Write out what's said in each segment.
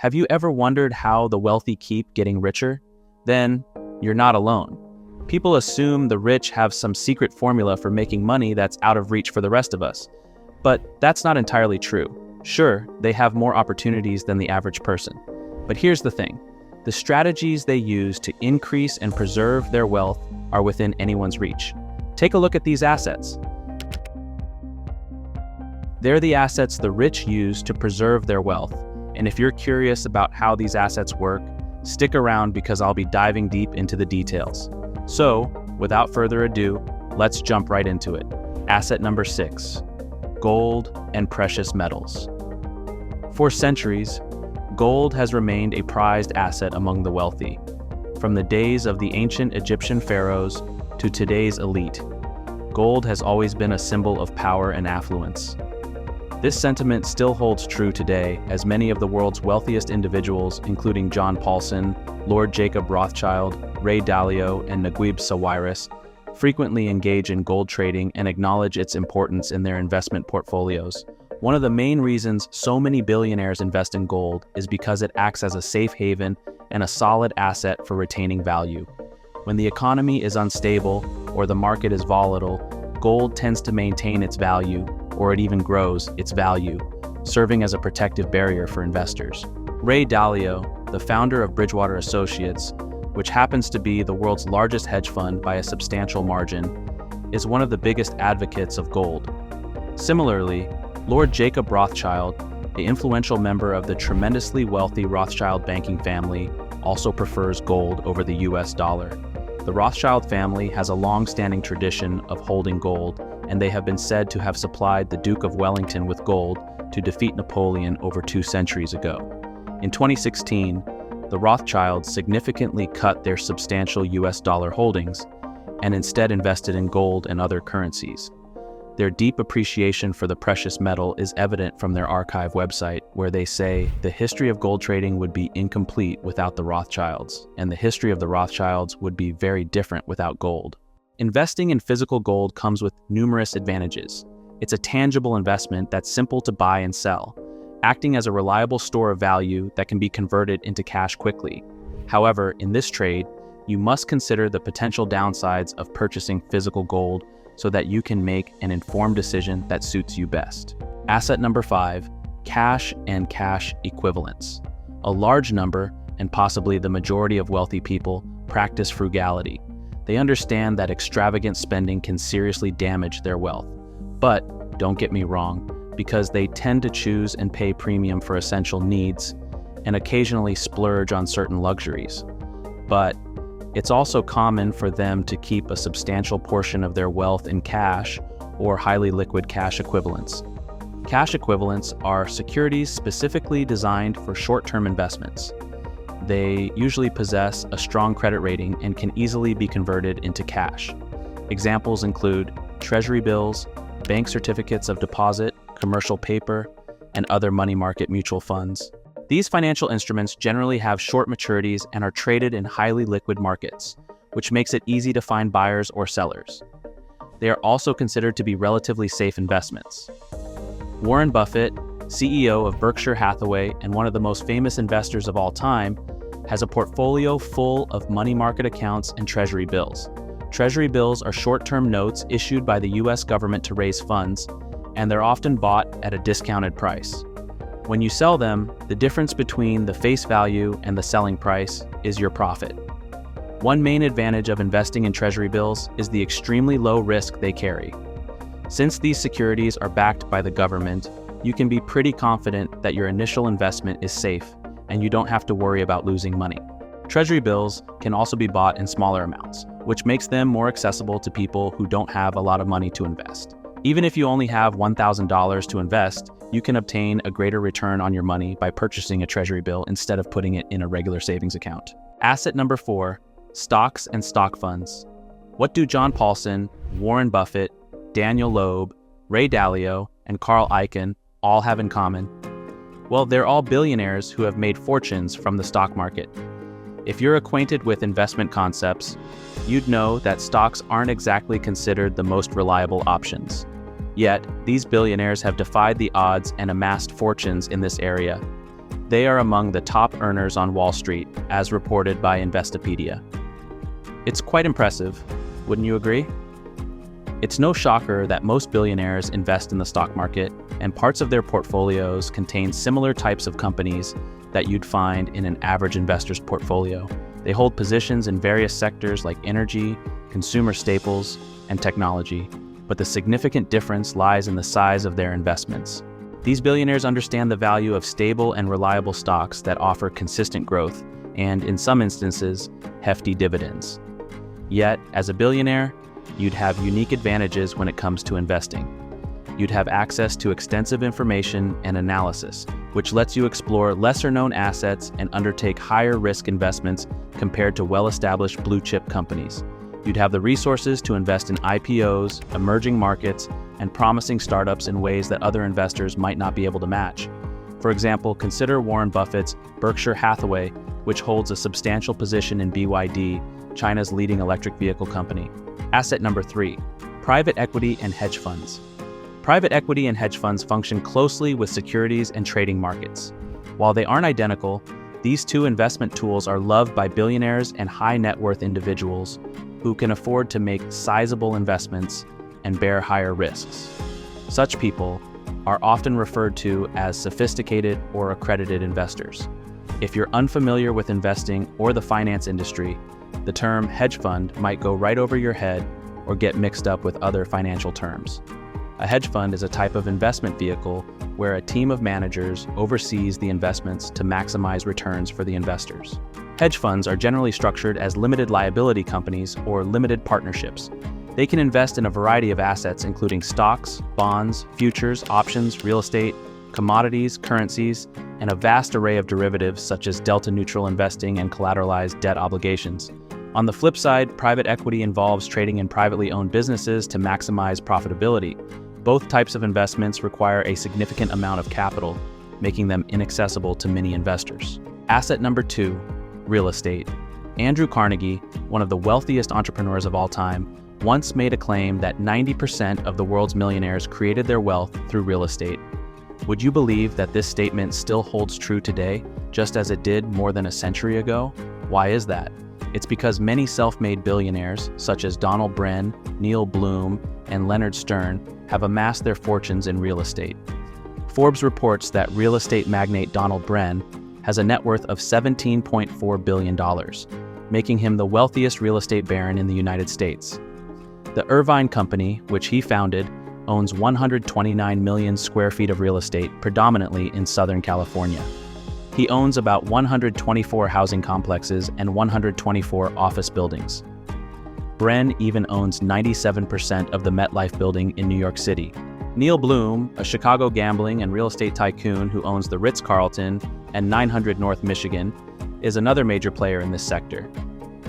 Have you ever wondered how the wealthy keep getting richer? Then, you're not alone. People assume the rich have some secret formula for making money that's out of reach for the rest of us. But that's not entirely true. Sure, they have more opportunities than the average person. But here's the thing. The strategies they use to increase and preserve their wealth are within anyone's reach. Take a look at these assets. They're the assets the rich use to preserve their wealth. And if you're curious about how these assets work, stick around because I'll be diving deep into the details. So, without further ado, let's jump right into it. Asset number 6, gold and precious metals. For centuries, gold has remained a prized asset among the wealthy. From the days of the ancient Egyptian pharaohs to today's elite, gold has always been a symbol of power and affluence. This sentiment still holds true today, as many of the world's wealthiest individuals, including John Paulson, Lord Jacob Rothschild, Ray Dalio, and Naguib Sawiris, frequently engage in gold trading and acknowledge its importance in their investment portfolios. One of the main reasons so many billionaires invest in gold is because it acts as a safe haven and a solid asset for retaining value. When the economy is unstable or the market is volatile, gold tends to maintain its value, or it even grows its value, serving as a protective barrier for investors. Ray Dalio, the founder of Bridgewater Associates, which happens to be the world's largest hedge fund by a substantial margin, is one of the biggest advocates of gold. Similarly, Lord Jacob Rothschild, the influential member of the tremendously wealthy Rothschild banking family, also prefers gold over the US dollar. The Rothschild family has a long-standing tradition of holding gold, and they have been said to have supplied the Duke of Wellington with gold to defeat Napoleon over 2 centuries ago. In 2016, the Rothschilds significantly cut their substantial US dollar holdings and instead invested in gold and other currencies. Their deep appreciation for the precious metal is evident from their archive website, where they say the history of gold trading would be incomplete without the Rothschilds, and the history of the Rothschilds would be very different without gold. Investing in physical gold comes with numerous advantages. It's a tangible investment that's simple to buy and sell, acting as a reliable store of value that can be converted into cash quickly. However, in this trade, you must consider the potential downsides of purchasing physical gold so that you can make an informed decision that suits you best. Asset number 5, cash and cash equivalents. A large number, and possibly the majority of wealthy people, practice frugality. They understand that extravagant spending can seriously damage their wealth. But, don't get me wrong, because they tend to choose and pay premium for essential needs, and occasionally splurge on certain luxuries. But it's also common for them to keep a substantial portion of their wealth in cash or highly liquid cash equivalents. Cash equivalents are securities specifically designed for short-term investments. They usually possess a strong credit rating and can easily be converted into cash. Examples include treasury bills, bank certificates of deposit, commercial paper, and other money market mutual funds. These financial instruments generally have short maturities and are traded in highly liquid markets, which makes it easy to find buyers or sellers. They are also considered to be relatively safe investments. Warren Buffett, CEO of Berkshire Hathaway and one of the most famous investors of all time, has a portfolio full of money market accounts and treasury bills. Treasury bills are short-term notes issued by the US government to raise funds, and they're often bought at a discounted price. When you sell them, the difference between the face value and the selling price is your profit. One main advantage of investing in treasury bills is the extremely low risk they carry. Since these securities are backed by the government, you can be pretty confident that your initial investment is safe and you don't have to worry about losing money. Treasury bills can also be bought in smaller amounts, which makes them more accessible to people who don't have a lot of money to invest. Even if you only have $1,000 to invest, you can obtain a greater return on your money by purchasing a treasury bill instead of putting it in a regular savings account. Asset number 4, stocks and stock funds. What do John Paulson, Warren Buffett, Daniel Loeb, Ray Dalio, and Carl Icahn all have in common? Well, they're all billionaires who have made fortunes from the stock market. If you're acquainted with investment concepts, you'd know that stocks aren't exactly considered the most reliable options. Yet, these billionaires have defied the odds and amassed fortunes in this area. They are among the top earners on Wall Street, as reported by Investopedia. It's quite impressive, wouldn't you agree? It's no shocker that most billionaires invest in the stock market, and parts of their portfolios contain similar types of companies that you'd find in an average investor's portfolio. They hold positions in various sectors like energy, consumer staples, and technology, but the significant difference lies in the size of their investments. These billionaires understand the value of stable and reliable stocks that offer consistent growth and, in some instances, hefty dividends. Yet, as a billionaire, you'd have unique advantages when it comes to investing. You'd have access to extensive information and analysis, which lets you explore lesser-known assets and undertake higher-risk investments compared to well-established blue-chip companies. You'd have the resources to invest in IPOs, emerging markets, and promising startups in ways that other investors might not be able to match. For example, consider Warren Buffett's Berkshire Hathaway, which holds a substantial position in BYD, China's leading electric vehicle company. Asset number 3, private equity and hedge funds. Private equity and hedge funds function closely with securities and trading markets. While they aren't identical, these two investment tools are loved by billionaires and high net worth individuals who can afford to make sizable investments and bear higher risks. Such people are often referred to as sophisticated or accredited investors. If you're unfamiliar with investing or the finance industry, the term hedge fund might go right over your head or get mixed up with other financial terms. A hedge fund is a type of investment vehicle where a team of managers oversees the investments to maximize returns for the investors. Hedge funds are generally structured as limited liability companies or limited partnerships. They can invest in a variety of assets including stocks, bonds, futures, options, real estate, commodities, currencies, and a vast array of derivatives such as delta-neutral investing and collateralized debt obligations. On the flip side, private equity involves trading in privately owned businesses to maximize profitability. Both types of investments require a significant amount of capital, making them inaccessible to many investors. Asset number 2, real estate. Andrew Carnegie, one of the wealthiest entrepreneurs of all time, once made a claim that 90% of the world's millionaires created their wealth through real estate. Would you believe that this statement still holds true today, just as it did more than a century ago? Why is that? It's because many self-made billionaires, such as Donald Bren, Neil Bloom, and Leonard Stern, have amassed their fortunes in real estate. Forbes reports that real estate magnate Donald Bren has a net worth of $17.4 billion, making him the wealthiest real estate baron in the United States. The Irvine Company, which he founded, owns 129 million square feet of real estate, predominantly in Southern California. He owns about 124 housing complexes and 124 office buildings. Bren even owns 97% of the MetLife building in New York City. Neil Bloom, a Chicago gambling and real estate tycoon who owns the Ritz-Carlton and 900 North Michigan, is another major player in this sector.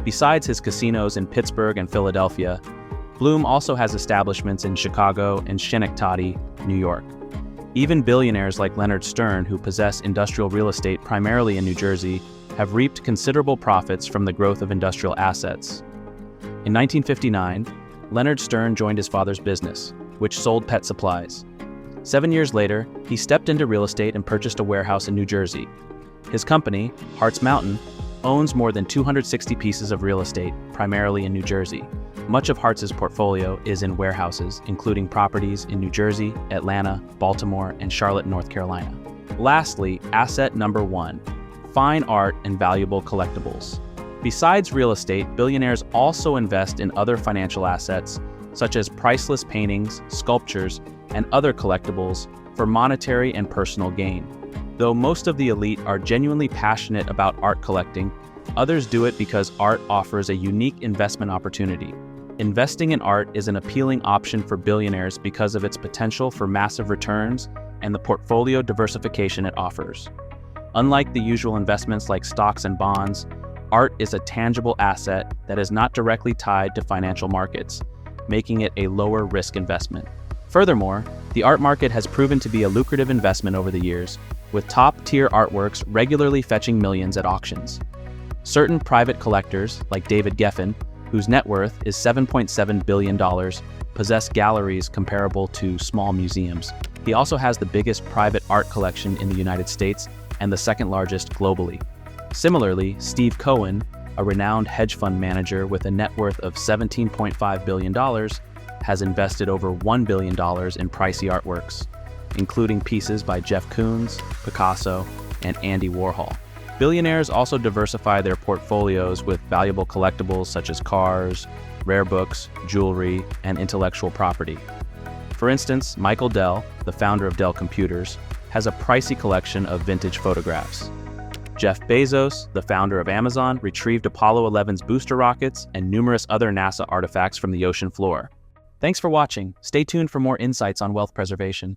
Besides his casinos in Pittsburgh and Philadelphia, Bloom also has establishments in Chicago and Schenectady, New York. Even billionaires like Leonard Stern, who possess industrial real estate primarily in New Jersey, have reaped considerable profits from the growth of industrial assets. In 1959, Leonard Stern joined his father's business, which sold pet supplies. 7 years later, he stepped into real estate and purchased a warehouse in New Jersey. His company, Hartz Mountain, owns more than 260 pieces of real estate, primarily in New Jersey. Much of Hartz's portfolio is in warehouses, including properties in New Jersey, Atlanta, Baltimore, and Charlotte, North Carolina. Lastly, asset number 1, fine art and valuable collectibles. Besides real estate, billionaires also invest in other financial assets, such as priceless paintings, sculptures, and other collectibles for monetary and personal gain. Though most of the elite are genuinely passionate about art collecting, others do it because art offers a unique investment opportunity. Investing in art is an appealing option for billionaires because of its potential for massive returns and the portfolio diversification it offers. Unlike the usual investments like stocks and bonds, art is a tangible asset that is not directly tied to financial markets, making it a lower risk investment. Furthermore, the art market has proven to be a lucrative investment over the years, with top-tier artworks regularly fetching millions at auctions. Certain private collectors, like David Geffen, whose net worth is $7.7 billion, possess galleries comparable to small museums. He also has the biggest private art collection in the United States, and the second largest globally. Similarly, Steve Cohen, a renowned hedge fund manager with a net worth of $17.5 billion, has invested over $1 billion in pricey artworks, including pieces by Jeff Koons, Picasso, and Andy Warhol. Billionaires also diversify their portfolios with valuable collectibles such as cars, rare books, jewelry, and intellectual property. For instance, Michael Dell, the founder of Dell Computers, has a pricey collection of vintage photographs. Jeff Bezos, the founder of Amazon, retrieved Apollo 11's booster rockets and numerous other NASA artifacts from the ocean floor. Thanks for watching. Stay tuned for more insights on wealth preservation.